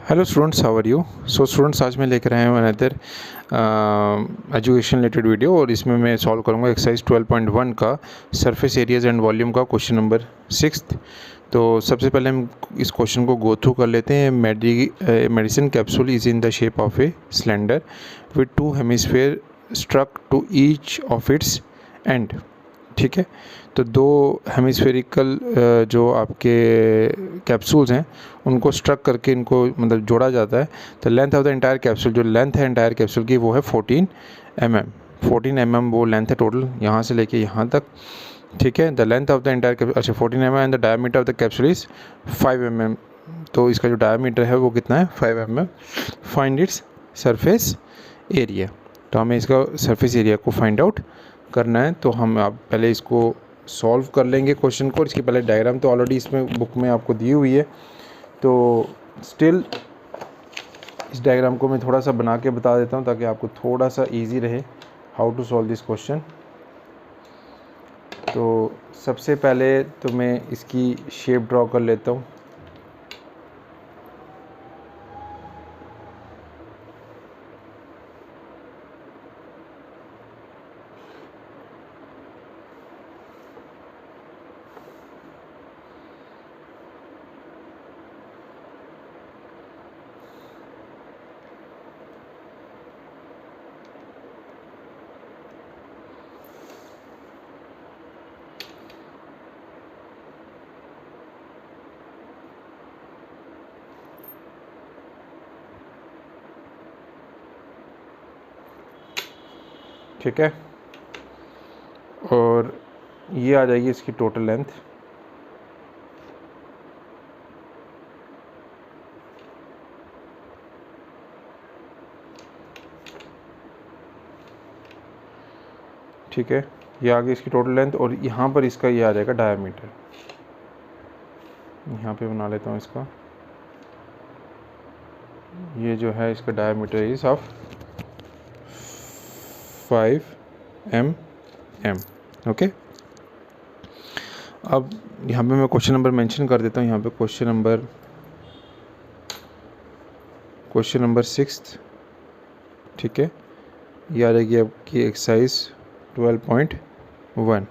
Hello students, how are you. Students, आज मैं लेकर आया हूँ अनदर एजुकेशन रिलेटेड वीडियो और इसमें मैं सॉल्व करूँगा एक्सरसाइज 12.1 का सरफेस एरियाज एंड वॉल्यूम का क्वेश्चन नंबर 6। तो सबसे पहले हम इस क्वेश्चन को गो थ्रू कर लेते हैं। Medicine capsule is in the shape of a cylinder with two hemisphere struck to each of its end. ठीक है, तो दो हेमिस्फेरिकल जो आपके कैप्सूल्स हैं उनको स्ट्रक करके इनको मतलब जोड़ा जाता है। तो length of the entire capsule, जो लेंथ है एंटायर कैप्सूल की वो है 14 mm। 14 mm वो लेंथ है टोटल, यहाँ से लेके यहाँ तक। ठीक है, the length of the entire capsule, अच्छा 14 mm and the diameter of the capsule is 5 mm। तो इसका जो डायमीटर है वो कितना है, 5 mm। Find its surface area. तो हमें इसका सरफेस एरिया को फाइंड आउट करना है। तो हम आप पहले इसको सॉल्व कर लेंगे क्वेश्चन को। इसके पहले डायग्राम तो ऑलरेडी इसमें बुक में आपको दी हुई है, तो स्टिल इस डायग्राम को मैं थोड़ा सा बना के बता देता हूँ ताकि आपको थोड़ा सा इजी रहे how to solve this question. तो सबसे पहले तो मैं इसकी शेप ड्रॉ कर लेता हूँ। ठीक है, और ये आ जाएगी इसकी टोटल लेंथ। ठीक है, ये आ गई इसकी टोटल लेंथ और यहाँ पर इसका ये आ जाएगा डायमीटर। यहाँ पे बना लेता हूँ इसका, ये जो है इसका diameter is of 5 mm। Okay, अब यहाँ पे मैं क्वेश्चन नंबर मेंशन कर देता हूँ। यहाँ पे क्वेश्चन नंबर 6। ठीक है, ये आ जाएगी आपकी एक्सरसाइज 12.1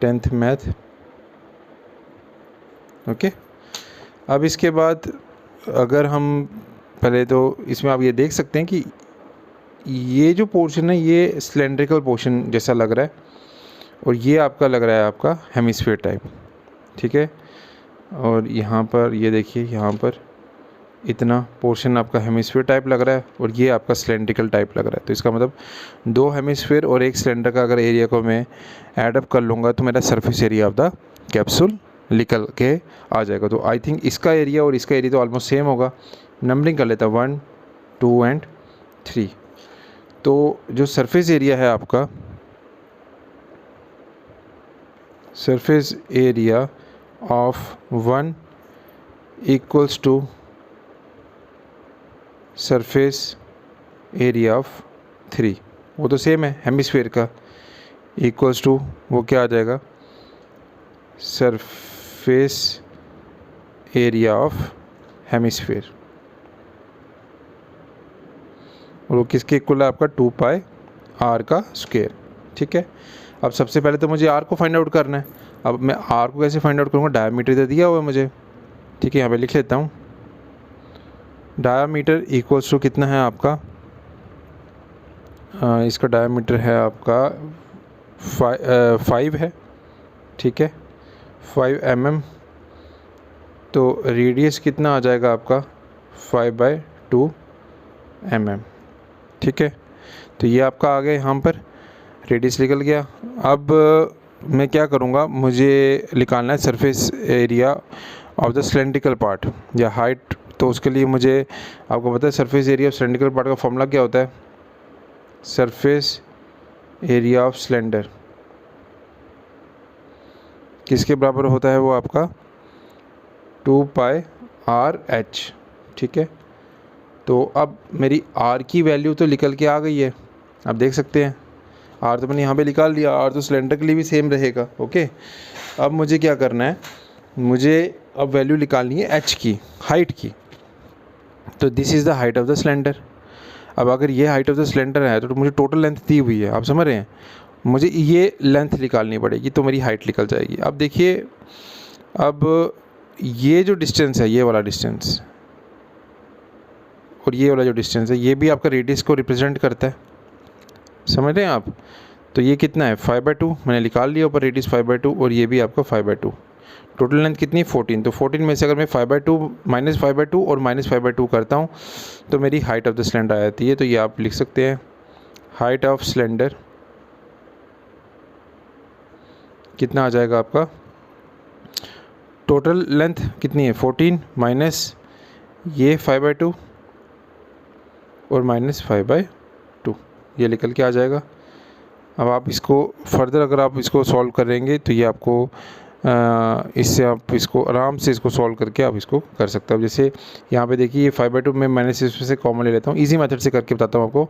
10th मैथ। ओके, अब इसके बाद अगर हम पहले तो इसमें आप ये देख सकते हैं कि ये जो पोर्शन है ये सिलेंड्रिकल पोर्शन जैसा लग रहा है और ये आपका लग रहा है आपका हेमिस्फीयर टाइप। ठीक है, और यहाँ पर ये देखिए, यहाँ पर इतना पोर्शन आपका हेमिस्फीयर टाइप लग रहा है और ये आपका सिलेंड्रिकल टाइप लग रहा है। तो इसका मतलब दो हेमिस्फीयर और एक सिलेंडर का अगर एरिया को मैं एडअप कर लूँगा तो मेरा surface area of the capsule निकल के आ जाएगा। तो आई थिंक इसका एरिया और इसका एरिया तो ऑलमोस्ट सेम होगा। नंबरिंग कर लेता 1 2 एंड 3। तो जो सरफेस एरिया है आपका, surface area of 1 equals to surface area of 3, वो तो सेम है हेमिस्फीयर का, इक्वल्स टू वो क्या आ जाएगा, सरफेस एरिया ऑफ हेमिस्फीयर। और वो किसके इक्वल है आपका 2 पाई r का स्क्वायर। ठीक है, अब सबसे पहले तो मुझे r को फाइंड आउट करना है। अब मैं r को कैसे फाइंड आउट करूँगा, डायमीटर तो दिया हुआ है मुझे। ठीक है, यहाँ पे लिख लेता हूँ, डायमीटर इक्वल्स टू कितना है आपका, इसका डायमीटर है आपका 5 है। ठीक है, 5 mm। तो रेडियस कितना आ जाएगा आपका 5/2 mm। ठीक है, तो ये आपका आ गया, यहाँ पर रेडियस निकल गया। अब मैं क्या करूँगा, मुझे निकालना है surface area of the cylindrical part या हाइट। तो उसके लिए मुझे, आपको पता है surface area of cylindrical part का फॉर्मूला क्या होता है, सरफेस एरिया ऑफ सिलेंडर किसके बराबर होता है, वो आपका 2 पाई RH। ठीक है, तो अब मेरी r की वैल्यू तो निकल के आ गई है, आप देख सकते हैं। r तो मैंने यहाँ पे निकाल लिया, r तो सिलेंडर के लिए भी सेम रहेगा। ओके, अब मुझे क्या करना है, मुझे अब वैल्यू निकालनी है h की, हाइट की। तो this is the height of the cylinder. अब अगर ये हाइट ऑफ द सिलेंडर है तो मुझे टोटल लेंथ दी हुई है, आप समझ रहे हैं, मुझे ये लेंथ निकालनी पड़ेगी तो मेरी हाइट निकल जाएगी। अब देखिए, अब ये जो डिस्टेंस है, ये वाला डिस्टेंस और ये वाला जो डिस्टेंस है, ये भी आपका रेडियस को रिप्रेजेंट करता है, समझ रहे हैं आप। तो ये कितना है 5/2, मैंने निकाल लिया ऊपर रेडियस 5/2, और ये भी आपका 5/2। टोटल लेंथ कितनी है 14। तो 14 में से अगर मैं 5/2 -5/2 और -5/2 करता हूँ तो मेरी हाइट ऑफ द सिलेंडर आ जाती है। तो ये आप लिख सकते हैं, हाइट ऑफ सिलेंडर कितना आ जाएगा आपका, टोटल लेंथ कितनी है 14 माइनस ये 5/2 और -5/2, ये निकल के आ जाएगा। अब आप इसको फर्दर अगर आप इसको सॉल्व करेंगे तो ये आपको इससे आप इसको आराम से इसको सॉल्व करके आप इसको कर सकते हो। जैसे यहाँ पे देखिए, ये 5/2 में माइनस इसमें से कॉमन ले लेता हूँ, इजी मेथड से करके बताता हूँ आपको।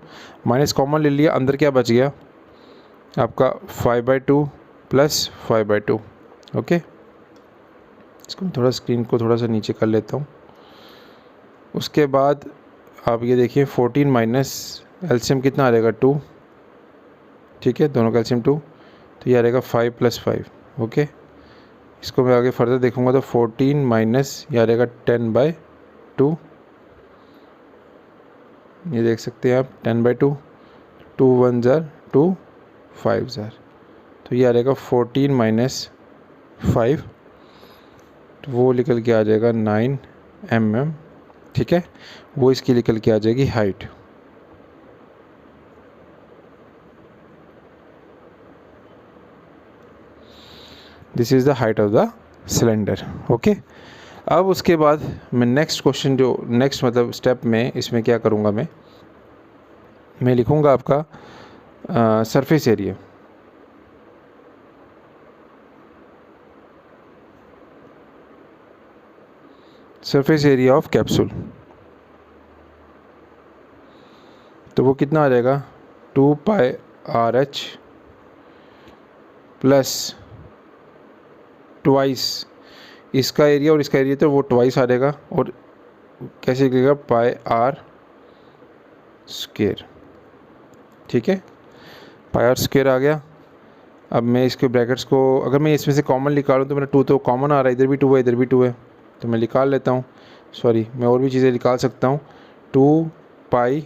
माइनस कॉमन ले लिया, अंदर क्या बच गया आपका 5/2 प्लस 5/2। ओके, इसको मैं थोड़ा स्क्रीन को थोड़ा सा नीचे कर लेता हूँ। उसके बाद आप ये देखिए 14 माइनस एलसीएम कितना आ जाएगा 2, ठीक है, दोनों का एलसीएम 2, तो ये आ जाएगा 5 + 5। ओके, इसको मैं आगे फर्दर देखूंगा तो 14 माइनस ये आ जाएगा 10/2, ये देख सकते हैं आप 10/2, 2 1 जार 2 5 जार, तो ये आ जाएगा 14 माइनस 5, तो वो निकल के आ जाएगा 9 mm, ठीक है, वो इसकी निकल के आ जाएगी height. This is the height of the cylinder. Okay, अब उसके बाद मैं नेक्स्ट क्वेश्चन जो नेक्स्ट मतलब स्टेप में इसमें क्या करूँगा, मैं लिखूँगा आपका surface area. Surface area of capsule, तो वो कितना आ जाएगा 2πRH प्लस ट्वाइस इसका एरिया और इसका एरिया, तो वो ट्वाइस आ जाएगा, और कैसे लिखेगा πr², ठीक है, πr² आ गया। अब मैं इसके ब्रैकेट्स को अगर मैं इसमें से कॉमन निकालूँ तो मेरा 2 तो कॉमन आ रहा है, इधर भी 2 है इधर भी 2 है, तो मैं निकाल लेता हूँ। सॉरी, मैं और भी चीज़ें निकाल सकता हूँ, 2π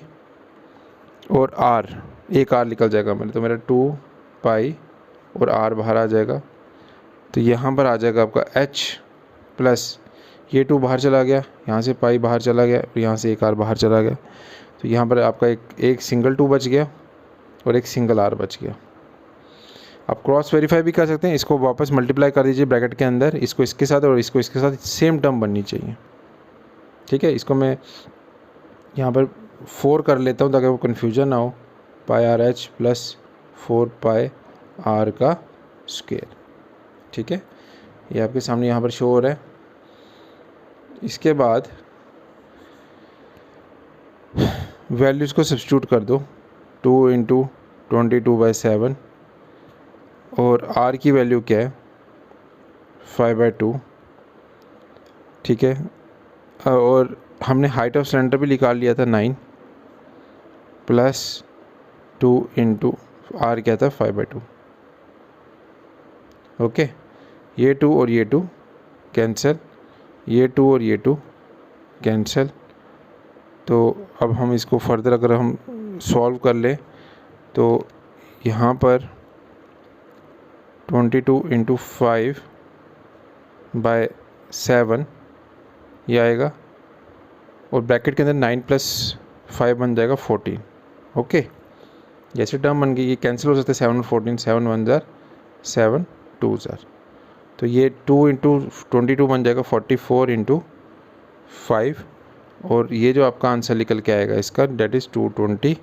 और r, एक r निकल जाएगा मेरे, तो मेरा 2π और r बाहर आ जाएगा। तो यहाँ पर आ जाएगा आपका h प्लस ये 2 बाहर चला गया, यहाँ से पाई बाहर चला गया, और यहाँ से एक r बाहर चला गया, तो यहाँ पर आपका एक सिंगल 2 बच गया और एक सिंगल r बच गया। आप क्रॉस वेरीफाई भी कर सकते हैं, इसको वापस मल्टीप्लाई कर दीजिए ब्रैकेट के अंदर, इसको इसके साथ और इसको इसके साथ, सेम टर्म बननी चाहिए, ठीक है। इसको मैं यहाँ पर 4 कर लेता हूँ ताकि वो कन्फ्यूजन ना हो, πRH प्लस 4πr², ठीक है, ये आपके सामने यहाँ पर शो हो रहा है। इसके बाद वैल्यूज़ को सब्स्टिट्यूट कर दो, 2 × 22/7, और r की वैल्यू क्या है 5/2, ठीक है, और हमने हाइट ऑफ सिलेंडर भी निकाल लिया था 9 प्लस 2 × r क्या था 5/2। ओके, ये 2 और ये 2 कैंसिल, ये 2 और ये 2 कैंसिल। तो अब हम इसको फर्दर अगर हम सॉल्व कर लें तो यहाँ पर 22 × 5/7 ये आएगा, और ब्रैकेट के अंदर 9 + 5 बन जाएगा 14। ओके, जैसे टर्म बन गई, ये कैंसिल हो सकते हैं, 7 और 14, 7 1 जार 7 2 जार, तो ये 2 × 22 बन जाएगा 44 × 5, और ये जो आपका आंसर निकल के आएगा इसका, that is 220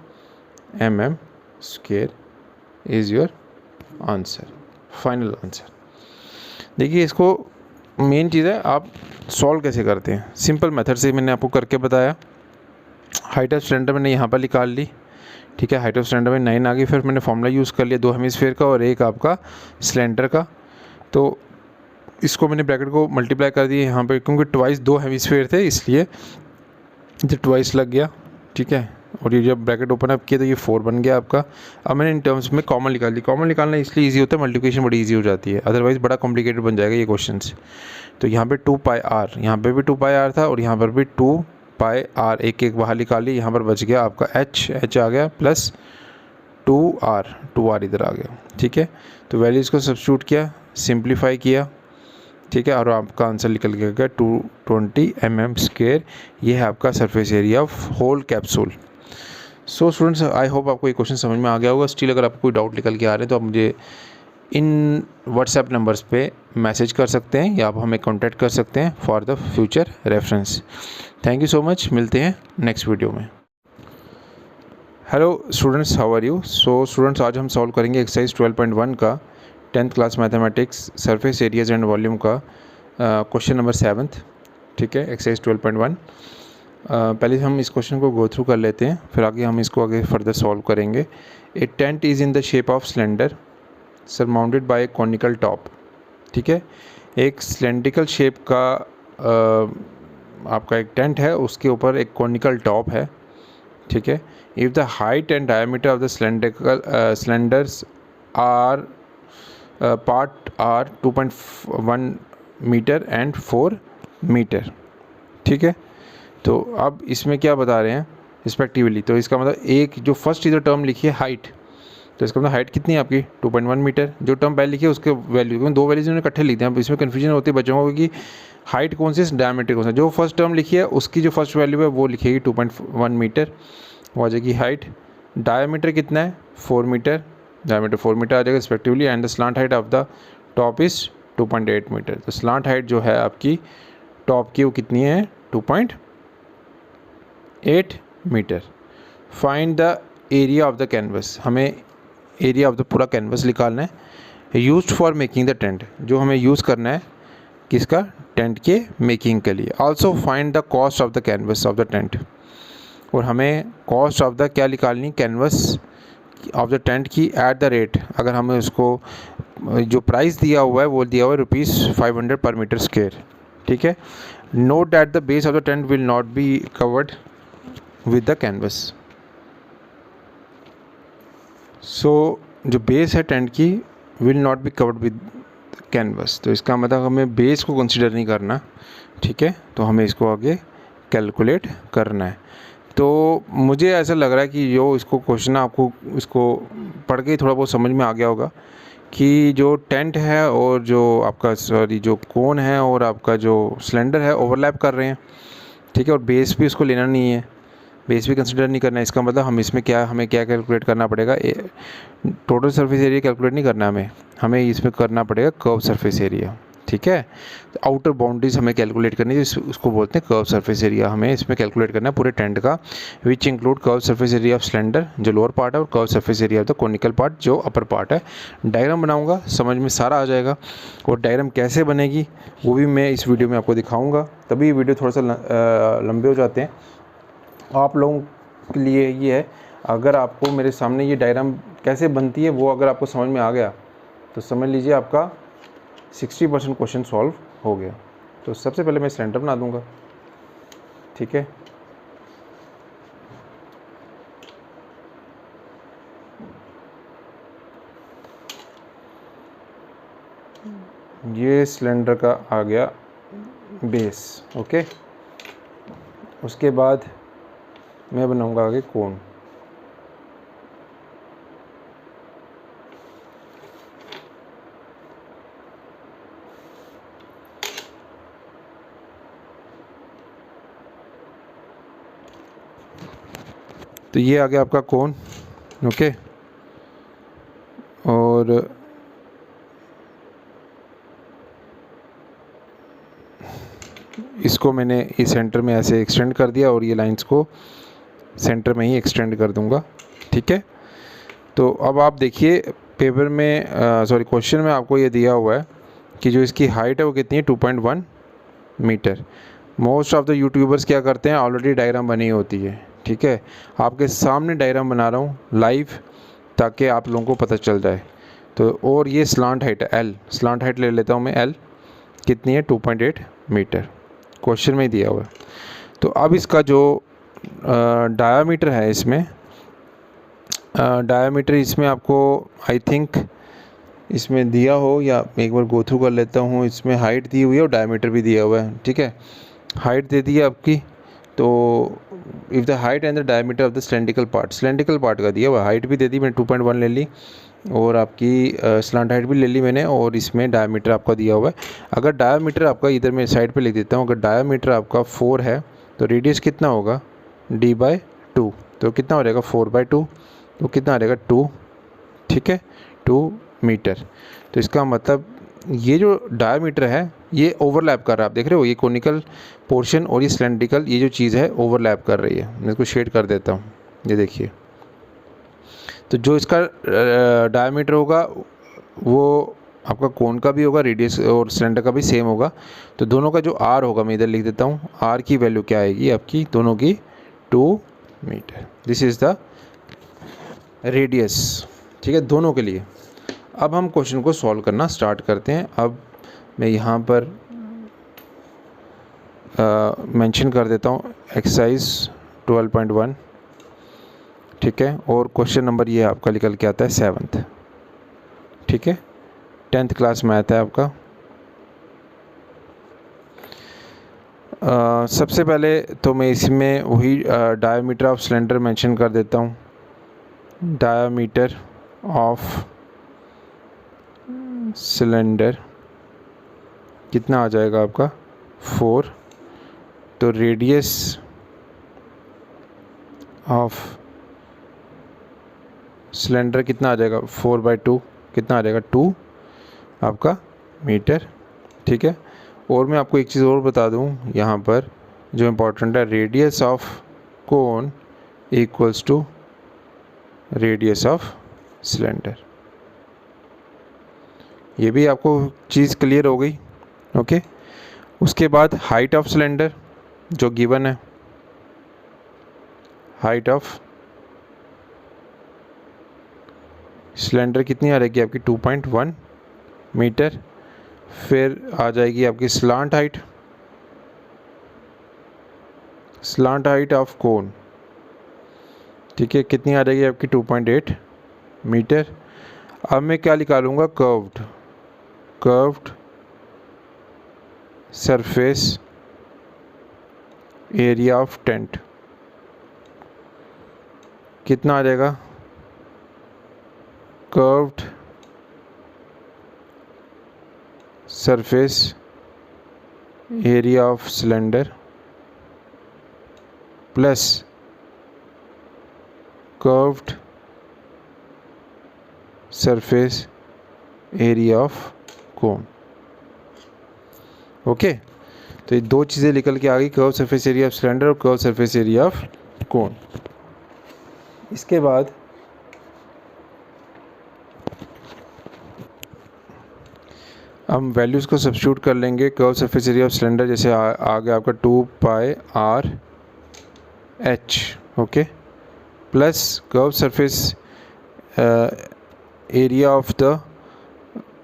mm² is your answer, final answer. देखिए, इसको मेन चीज़ है आप सॉल्व कैसे करते हैं, सिंपल मेथड से मैंने आपको करके बताया। हाइट ऑफ सिलेंडर मैंने यहाँ पर निकाल ली, ठीक है, हाइट ऑफ सिलेंडर में 9 आ गई, फिर मैंने फॉर्मूला यूज़ कर लिया 2 हेमिस्फीयर का और एक आपका सिलेंडर का, तो इसको मैंने ब्रैकेट को मल्टीप्लाई कर दिया यहाँ पे, क्योंकि ट्वाइस 2 हेमिस्फीयर थे इसलिए तो ट्वाइस लग गया, ठीक है। और ये जब ब्रैकेट ओपन अप किया तो ये 4 बन गया आपका। अब मैंने इन टर्म्स में कॉमन निकाल ली। कॉमन निकालना इसलिए ईजी होता है, मल्टीप्लिकेशन बड़ी ईजी हो जाती है, अदरवाइज़ बड़ा कॉम्प्लिकेटेड बन जाएगा ये क्वेश्चन। तो यहाँ पे 2 पाई आर, यहाँ पे भी 2 पाई आर था और यहाँ पर भी 2 पाई आर, एक एक बाहर निकाल ली। यहाँ पर बच गया आपका एच आ गया प्लस 2 आर इधर आ गया, ठीक है। तो वैल्यूज़ को सब्स्टिट्यूट किया, सिंप्लीफाई किया, ठीक है, और आपका आंसर निकल गया 220 mm²। ये है आपका surface area of whole capsule. So students, I hope आपको ये क्वेश्चन समझ में आ गया होगा। स्टिल अगर आपको कोई डाउट निकल के आ रहे हैं तो आप मुझे इन व्हाट्सएप नंबर्स पे मैसेज कर सकते हैं या आप हमें कांटेक्ट कर सकते हैं for the future reference. Thank you so much, मिलते हैं नेक्स्ट वीडियो में। Hello students, how are you. So students, आज हम सॉल्व करेंगे एक्सरसाइज 12.1 का 10th class mathematics surface areas and volume का क्वेश्चन नंबर 7th, ठीक है, एक्सरसाइज 12.1। पहले हम इस क्वेश्चन को गो थ्रू कर लेते हैं, फिर आगे हम इसको आगे फर्दर सॉल्व करेंगे। A tent is in the shape of cylinder surmounted by a conical top, ठीक है। एक सिलेंड्रिकल शेप का आपका एक टेंट है, उसके ऊपर एक कॉनिकल टॉप है, ठीक है। If the height and diameter of the cylinders are part are 2.1 metre and 4 metre, ठीक है। तो अब इसमें क्या बता रहे हैं रिस्पेक्टिवली, तो इसका मतलब एक जो फर्स्ट इधर टर्म लिखी है हाइट, तो इसका मतलब हाइट कितनी है आपकी 2.1 मीटर। जो टर्म पहले लिखी है उसके वैल्यू, क्योंकि 2 वैल्यूज इन्होंने इकट्ठे लिख दिए। अब इसमें कन्फ्यूजन होती है बच्चों को कि हाइट कौन सी डायमीटर कौन सा। जो फर्स्ट टर्म लिखी है उसकी जो फर्स्ट वैल्यू है वो लिखेगी 2.1 मीटर, वो आ जाएगी हाइट। डायमीटर कितना है 4 मीटर, डायमीटर 4 मीटर आ जाएगा respectively. And the slant height of the top is 2.8 metre. तो स्लांट हाइट जो है आपकी टॉप की वो कितनी है 2.8 metre. Find the area of the canvas, हमें एरिया ऑफ द पूरा कैनवस निकालना है। Used for making the tent, जो हमें यूज़ करना है किसका, टेंट के मेकिंग के लिए। Also find the cost of the canvas of the tent, और हमें कॉस्ट ऑफ द क्या निकालनी, कैनवस ऑफ द टेंट की एट द रेट। अगर हमें उसको जो प्राइस दिया हुआ है वो दिया हुआ है ₹500 पर मीटर स्क्वायर, ठीक है। Note that the base of the tent will not be covered with the canvas. So जो बेस है टेंट की will not be covered with canvas, तो इसका मतलब हमें बेस को कंसिडर नहीं करना, ठीक है। तो हमें इसको आगे कैलकुलेट करना है। तो मुझे ऐसा लग रहा है कि जो इसको क्वेश्चन आपको इसको पढ़ के ही थोड़ा बहुत समझ में आ गया होगा कि जो टेंट है और जो आपका जो कोन है और आपका जो सिलेंडर है ओवरलैप कर रहे हैं, ठीक है। और बेस भी उसको लेना नहीं है, बेस भी कंसिडर नहीं करना है। इसका मतलब हम इसमें हमें क्या कैलकुलेट करना पड़ेगा, टोटल सरफेस एरिया कैलकुलेट नहीं करना हमें इसमें करना पड़ेगा कर्व सरफेस एरिया, ठीक है। तो आउटर बाउंड्रीज हमें कैलकुलेट करनी है, उसको बोलते हैं कर्व सरफेस एरिया। हमें इसमें कैलकुलेट करना है पूरे टेंट का, which include curve surface area of cylinder जो लोअर पार्ट है और curve surface area of the conical part जो अपर पार्ट है। डायग्राम बनाऊंगा, समझ में सारा आ जाएगा। और डायग्राम कैसे बनेगी वो भी मैं इस वीडियो में आपको दिखाऊँगा, तभी वीडियो थोड़ा सा लंबे हो जाते हैं। आप लोगों के लिए ये है, अगर आपको मेरे सामने ये डायग्राम कैसे बनती है वो अगर आपको समझ में आ गया तो समझ लीजिए आपका 60% क्वेश्चन सॉल्व हो गया। तो सबसे पहले मैं सिलेंडर बना दूंगा, ठीक है। ये सिलेंडर का आ गया बेस, ओके। उसके बाद मैं बनाऊंगा आगे कोन। तो ये आ गया आपका कोन, ओके। और इसको मैंने इस सेंटर में ऐसे एक्सटेंड कर दिया और ये लाइंस को सेंटर में ही एक्सटेंड कर दूंगा, ठीक है। तो अब आप देखिए पेपर में क्वेश्चन में आपको ये दिया हुआ है कि जो इसकी हाइट है वो कितनी है 2.1 metre. Most of the youtubers क्या करते हैं, ऑलरेडी डायग्राम बनी होती है, ठीक है। आपके सामने डायग्राम बना रहा हूँ लाइव ताकि आप लोगों को पता चल जाए। तो और ये स्लांट हाइट है एल, स्लांट हाइट ले लेता हूँ मैं एल, कितनी है 2.8 मीटर, क्वेश्चन में ही दिया हुआ है। तो अब इसका जो डायामीटर है इसमें, डायामीटर इसमें आपको आई थिंक इसमें दिया हो, या एक बार गो थ्रू कर लेता हूँ। इसमें हाइट दी हुई है और डायमीटर भी दिया हुआ है, ठीक है। हाइट दे दी है आपकी, तो if the height and the diameter of the cylindrical part का दिया हुआ है। हाइट भी दे दी मैंने 2.1 ले ली, और आपकी स्लांट हाइट भी ले ली मैंने, और इसमें डायमीटर आपका दिया हुआ है। अगर डायमीटर आपका, इधर मैं साइड पे लिख देता हूँ, अगर डायमीटर आपका 4 है तो रेडियस कितना होगा, d/2, तो कितना हो जाएगा 4/2, तो कितना आ जाएगा 2, ठीक है, 2 मीटर। तो इसका मतलब ये जो डायमीटर है ये ओवरलैप कर रहा है, आप देख रहे हो, ये कोनिकल पोर्शन और ये सिलेंड्रिकल, ये जो चीज़ है ओवरलैप कर रही है। मैं इसको शेड कर देता हूँ, ये देखिए। तो जो इसका डायमीटर होगा वो आपका कोन का भी होगा, रेडियस और सिलेंडर का भी सेम होगा। तो दोनों का जो आर होगा, मैं इधर लिख देता हूँ, आर की वैल्यू क्या आएगी आपकी, दोनों की 2 metre. This is the radius, ठीक है, दोनों के लिए। अब हम क्वेश्चन को सॉल्व करना स्टार्ट करते हैं। अब मैं यहाँ पर मेंशन कर देता हूँ एक्सरसाइज 12.1, ठीक है, और क्वेश्चन नंबर ये आपका निकल के आता है 7th, ठीक है, 10th क्लास मैथ है आपका। सबसे पहले तो मैं इसमें वही डायमीटर ऑफ सिलेंडर मेंशन कर देता हूँ। डायमीटर ऑफ सिलेंडर कितना आ जाएगा आपका 4, तो रेडियस ऑफ सिलेंडर कितना आ जाएगा 4/2, कितना आ जाएगा 2 आपका मीटर, ठीक है। और मैं आपको एक चीज़ और बता दूं यहाँ पर जो इम्पोर्टेंट है, radius of cone equals to radius of cylinder. ये भी आपको चीज़ क्लियर हो गई, ओके। उसके बाद हाइट ऑफ सिलेंडर जो गिवन है, हाइट ऑफ सिलेंडर कितनी आ रहेगी आपकी 2.1 मीटर। फिर आ जाएगी आपकी स्लांट हाइट ऑफ कोन, ठीक है, कितनी आ जाएगी आपकी 2.8 मीटर। अब मैं क्या निकालूंगा, curved surface area of tent, कितना आ जाएगा, curved surface area of cylinder plus curved surface area of cone, okay. तो ये दो चीज़ें निकल के आ गई, curve surface area of cylinder और curve surface area of cone. इसके बाद हम वैल्यूज़ को सब्स्टिट्यूट कर लेंगे। Curve surface area of cylinder जैसे आ गया आपका 2πr/h, okay, plus curve surface area of the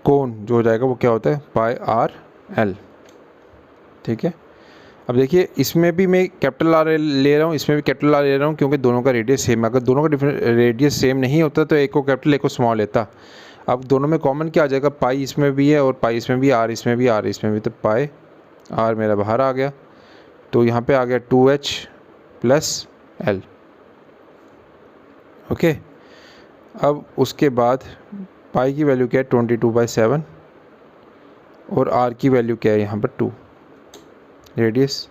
cone जो हो जाएगा वो क्या होता है πr/l, ठीक है। अब देखिए इसमें भी मैं कैपिटल आर ले रहा हूँ, इसमें भी कैपिटल आर ले रहा हूँ, क्योंकि दोनों का रेडियस सेम है। अगर दोनों का रेडियस सेम नहीं होता तो एक को कैपिटल एक को स्मॉल लेता। अब दोनों में कॉमन क्या आ जाएगा, पाई इसमें भी है और पाई इसमें भी, आर इसमें भी, आर इसमें भी, तो पाई आर मेरा बाहर आ गया, तो यहाँ पे आ गया 2h + l, ओके। अब उसके बाद पाई की वैल्यू क्या है 22/7 और आर की वैल्यू क्या है यहाँ पर 2, रेडियस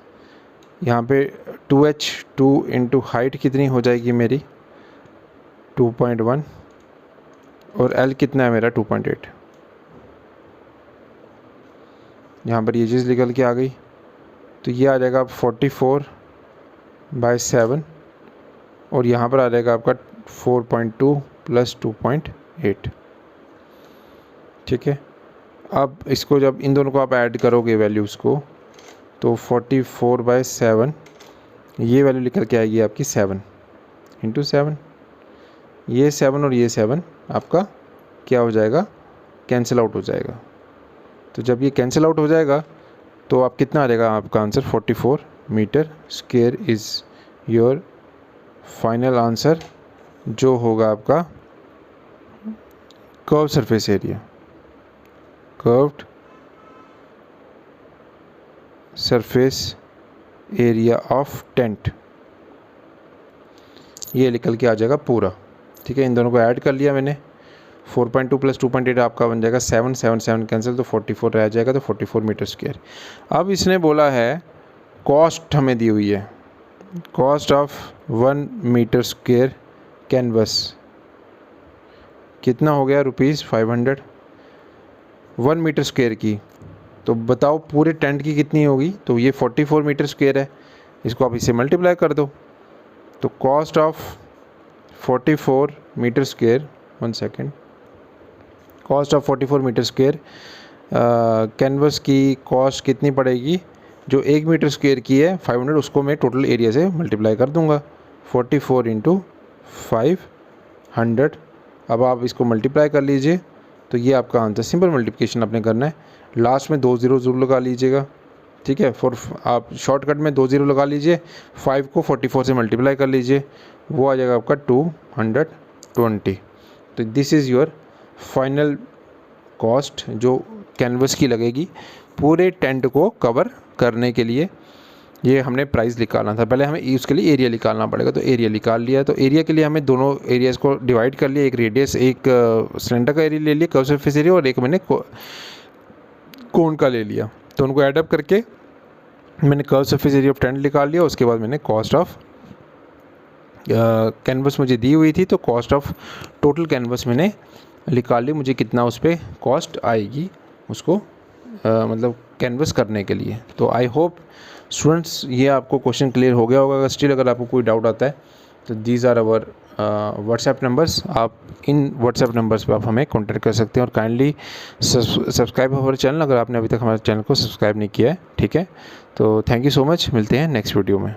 यहाँ पे 2h, 2 इंटू हाइट कितनी हो जाएगी मेरी 2.1 और L कितना है मेरा 2.8। यहाँ पर ये चीज़ निकल के आ गई, तो ये आ जाएगा 44/7 और यहाँ पर आ जाएगा आपका 4.2 + 2.8, ठीक है। अब इसको जब इन दोनों को आप ऐड करोगे वैल्यूज़ को, तो 44/7 ये वैल्यू निकल के आएगी आपकी 7 × 7, ये 7 और ये 7 आपका क्या हो जाएगा, कैंसिल आउट हो जाएगा। तो जब ये कैंसिल आउट हो जाएगा तो आप कितना आ जाएगा आपका answer 44 metre square is your final answer जो होगा आपका curve surface area, curved surface area of tent, ये निकल के आ जाएगा पूरा। ठीक है, इन दोनों को ऐड कर लिया मैंने, 4.2 + 2.8 आपका बन जाएगा 7, 7, 7 कैंसिल तो 44 रह जाएगा, तो 44 मीटर स्क्वायर। अब इसने बोला है कॉस्ट हमें दी हुई है, cost of 1 metre square canvas कितना हो गया ₹500 1 मीटर स्क्वायर की। तो बताओ पूरे टेंट की कितनी होगी, तो ये 44 मीटर स्क्वायर है, इसको आप इससे मल्टीप्लाई कर दो। तो cost of 44 metre square, 1 second, cost of 44 metre square canvas की कॉस्ट कितनी पड़ेगी, जो 1 मीटर स्क्वायर की है 500, उसको मैं टोटल एरिया से मल्टीप्लाई कर दूंगा, 44 × 500। अब आप इसको मल्टीप्लाई कर लीजिए, तो ये आपका आंसर, सिंपल मल्टीप्लिकेशन आपने करना है, लास्ट में 2 ज़ीरो ज़रूर लगा लीजिएगा। ठीक है, आप शॉर्टकट में 2 ज़ीरो लगा लीजिए, 5 को 44 से मल्टीप्लाई कर लीजिए, वो आ जाएगा आपका 220। तो this is your final cost जो कैनवस की लगेगी पूरे टेंट को कवर करने के लिए। ये हमने प्राइस निकालना था, पहले हमें उसके लिए एरिया निकालना पड़ेगा, तो एरिया निकाल लिया। तो एरिया के लिए हमें दोनों एरियाज़ को डिवाइड कर लिया, एक रेडियस, एक सिलेंडर का एरिया ले लिया, कर्व सरफेस एरिया, और एक मैंने कोन का ले लिया। तो उनको ऐड अप करके मैंने curve surface area of tent निकाल लिया। उसके बाद मैंने कॉस्ट ऑफ कैनवस मुझे दी हुई थी, तो कॉस्ट ऑफ टोटल कैनवस मैंने निकाल ली, मुझे कितना उस पर कॉस्ट आएगी उसको मतलब कैनवस करने के लिए। तो आई होप स्टूडेंट्स ये आपको क्वेश्चन क्लियर हो गया होगा। अगर स्टिल अगर आपको कोई डाउट आता है तो these are our WhatsApp numbers, आप इन व्हाट्सएप नंबर्स पे आप हमें कॉन्टैक्ट कर सकते हैं। और काइंडली सब्सक्राइब हमारे चैनल अगर आपने अभी तक हमारे चैनल को सब्सक्राइब नहीं किया है। ठीक है, तो थैंक यू सो मच, मिलते हैं नेक्स्ट वीडियो में।